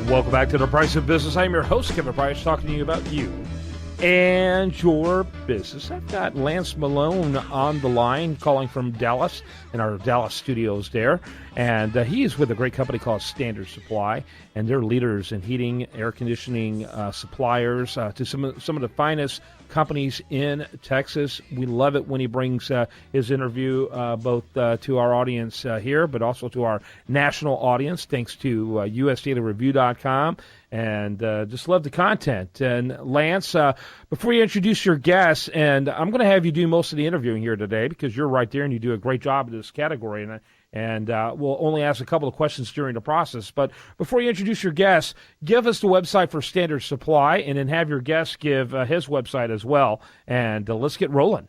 Welcome back to The Price of Business. I'm your host, Kevin Price, talking to you about you and your business. I've got Lance Malone on the line, calling from Dallas, in our Dallas studios there. And he is with a great company called Standard Supply, and they're leaders in heating, air conditioning suppliers to some of the finest companies in Texas. We love it when he brings his interview both to our audience here, but also to our national audience, thanks to USDailyReview.com. And just love the content. And Lance, before you introduce your guests, and I'm going to have you do most of the interviewing here today because you're right there and you do a great job in this category. And we'll only ask a couple of questions during the process. But before you introduce your guests, give us the website for Standard Supply, and then have your guest give his website as well. And let's get rolling.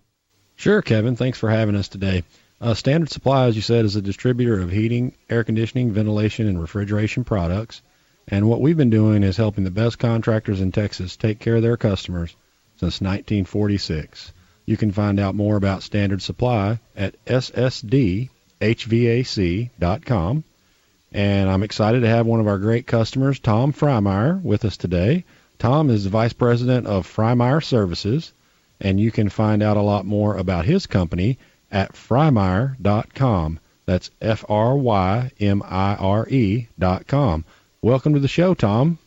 Sure, Kevin. Thanks for having us today. Standard Supply, as you said, is a distributor of heating, air conditioning, ventilation, and refrigeration products. And what we've been doing is helping the best contractors in Texas take care of their customers since 1946. You can find out more about Standard Supply at ssdhvac.com. And I'm excited to have one of our great customers, Tom Frymire, with us today. Tom is the Vice President of Frymire Services, and you can find out a lot more about his company at frymire.com. That's FRYMIRE.com. Welcome to the show, Tom.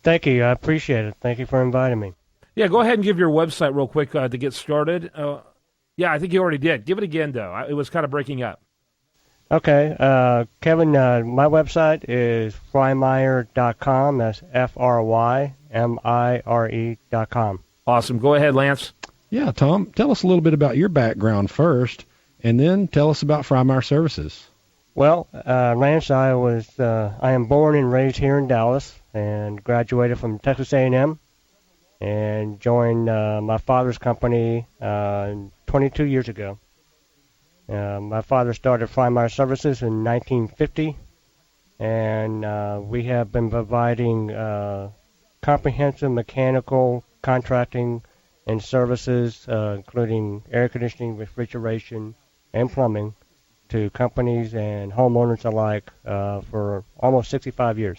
Thank you. I appreciate it. Thank you for inviting me. Yeah, go ahead and give your website real quick to get started. Yeah, I think you already did. Give it again, though. It was kind of breaking up. Okay. Kevin, my website is frymire.com. That's FRYMIRE.com. Awesome. Go ahead, Lance. Yeah, Tom, tell us a little bit about your background first, and then tell us about Frymire Services. Well, Lance, I am born and raised here in Dallas and graduated from Texas A&M and joined my father's company 22 years ago. My father started Frymire Services in 1950, and we have been providing comprehensive mechanical contracting and services, including air conditioning, refrigeration, and plumbing, to companies and homeowners alike for almost 65 years.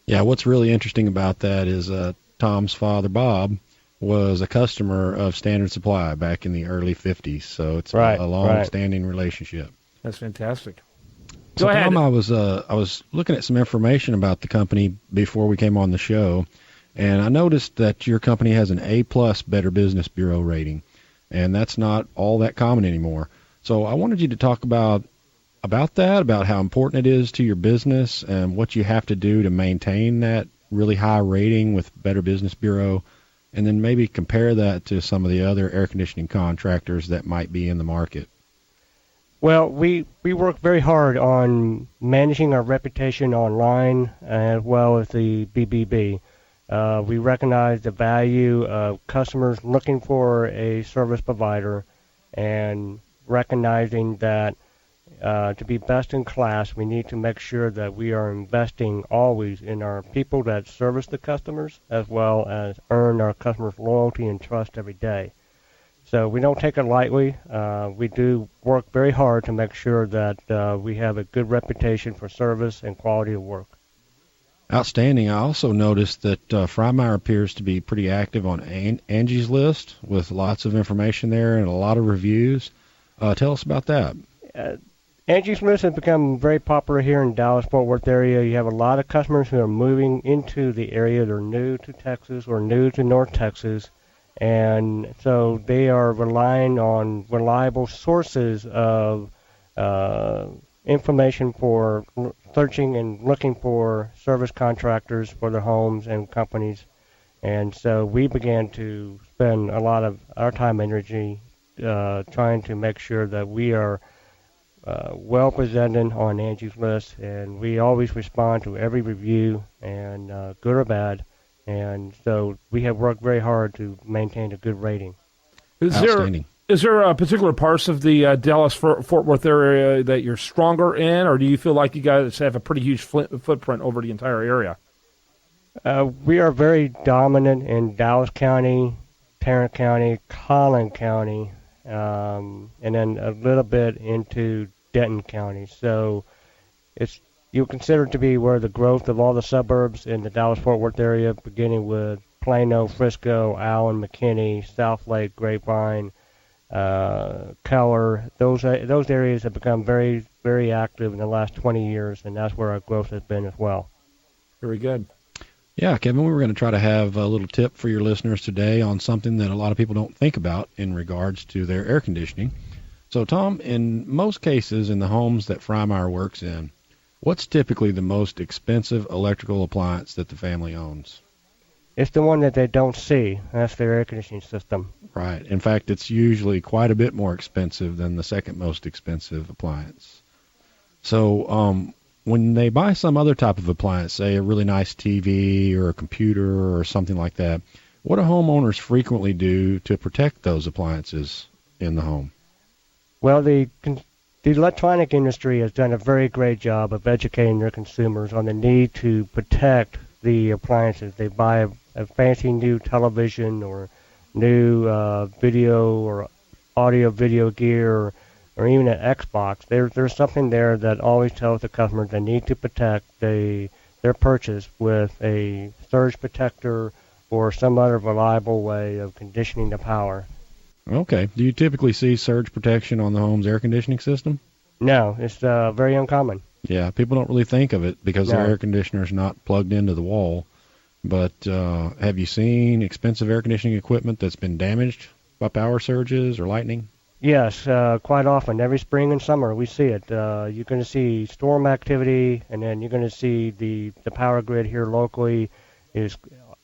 Yeah, what's really interesting about that is Tom's father, Bob, was a customer of Standard Supply back in the early 50s, so it's a long-standing relationship. That's fantastic. So, Go ahead. Tom, I was looking at some information about the company before we came on the show, and I noticed that your company has an A-plus Better Business Bureau rating, and that's not all that common anymore. So I wanted you to talk about that, about how important it is to your business and what you have to do to maintain that really high rating with Better Business Bureau, and then maybe compare that to some of the other air conditioning contractors that might be in the market. Well, we work very hard on managing our reputation online as well as the BBB. We recognize the value of customers looking for a service provider, and recognizing that to be best in class, we need to make sure that we are investing always in our people that service the customers, as well as earn our customers' loyalty and trust every day. So we don't take it lightly. We do work very hard to make sure that we have a good reputation for service and quality of work. Outstanding. I also noticed that Frymire appears to be pretty active on Angie's List with lots of information there and a lot of reviews. Tell us about that. Angie's List has become very popular here in Dallas-Fort Worth area. You have a lot of customers who are moving into the area. They're new to Texas or new to North Texas, and so they are relying on reliable sources of information for searching and looking for service contractors for their homes and companies. And so we began to spend a lot of our time and energy trying to make sure that we are well presented on Angie's List, and we always respond to every review, and good or bad. And so we have worked very hard to maintain a good rating. Outstanding. Is there particular parts of the Dallas-Fort Worth area that you're stronger in, or do you feel like you guys have a pretty huge footprint over the entire area? We are very dominant in Dallas County, Tarrant County, Collin County, and then a little bit into Denton County. So it's you would consider to be where the growth of all the suburbs in the Dallas-Fort Worth area, beginning with Plano, Frisco, Allen, McKinney, South Lake, Grapevine, Keller, those areas have become very, very active in the last 20 years, and that's where our growth has been as well. Very good. Yeah, Kevin, we were going to try to have a little tip for your listeners today on something that a lot of people don't think about in regards to their air conditioning. So, Tom, in most cases in the homes that Frymire works in, what's typically the most expensive electrical appliance that the family owns? It's the one that they don't see. That's their air conditioning system. Right. In fact, it's usually quite a bit more expensive than the second most expensive appliance. So when they buy some other type of appliance, say a really nice TV or a computer or something like that, what do homeowners frequently do to protect those appliances in the home? Well, the electronic industry has done a very great job of educating their consumers on the need to protect the appliances. They buy a fancy new television or new video or audio video gear or even an Xbox. There's something there that always tells the customer they need to protect their purchase with a surge protector or some other reliable way of conditioning the power. Okay. Do you typically see surge protection on the home's air conditioning system? No, it's very uncommon. Yeah, people don't really think of it because their air conditioner's not plugged into the wall. But have you seen expensive air conditioning equipment that's been damaged by power surges or lightning? Yes, quite often. Every spring and summer we see it. You're going to see storm activity, and then you're going to see the power grid here locally is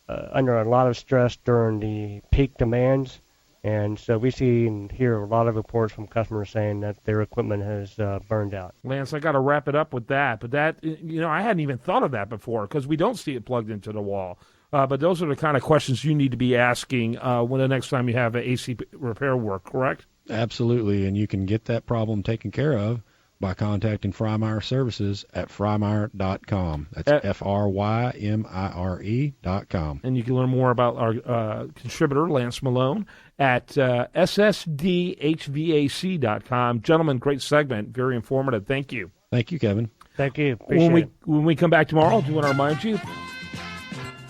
under a lot of stress during the peak demands. And so we see and hear a lot of reports from customers saying that their equipment has burned out. Lance, I got to wrap it up with that. But that, I hadn't even thought of that before because we don't see it plugged into the wall. But those are the kind of questions you need to be asking when the next time you have an AC repair work, correct? Absolutely, and you can get that problem taken care of by contacting Frymire Services at frymire.com. That's FRYMIRE.com. And you can learn more about our contributor, Lance Malone, at ssdhvac.com. Gentlemen, great segment. Very informative. Thank you. Thank you, Kevin. Thank you. Appreciate it. When we come back tomorrow, I do want to remind you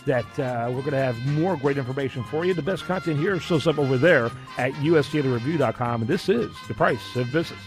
that we're going to have more great information for you. The best content here shows up over there at usdailyreview.com, and this is The Price of Business.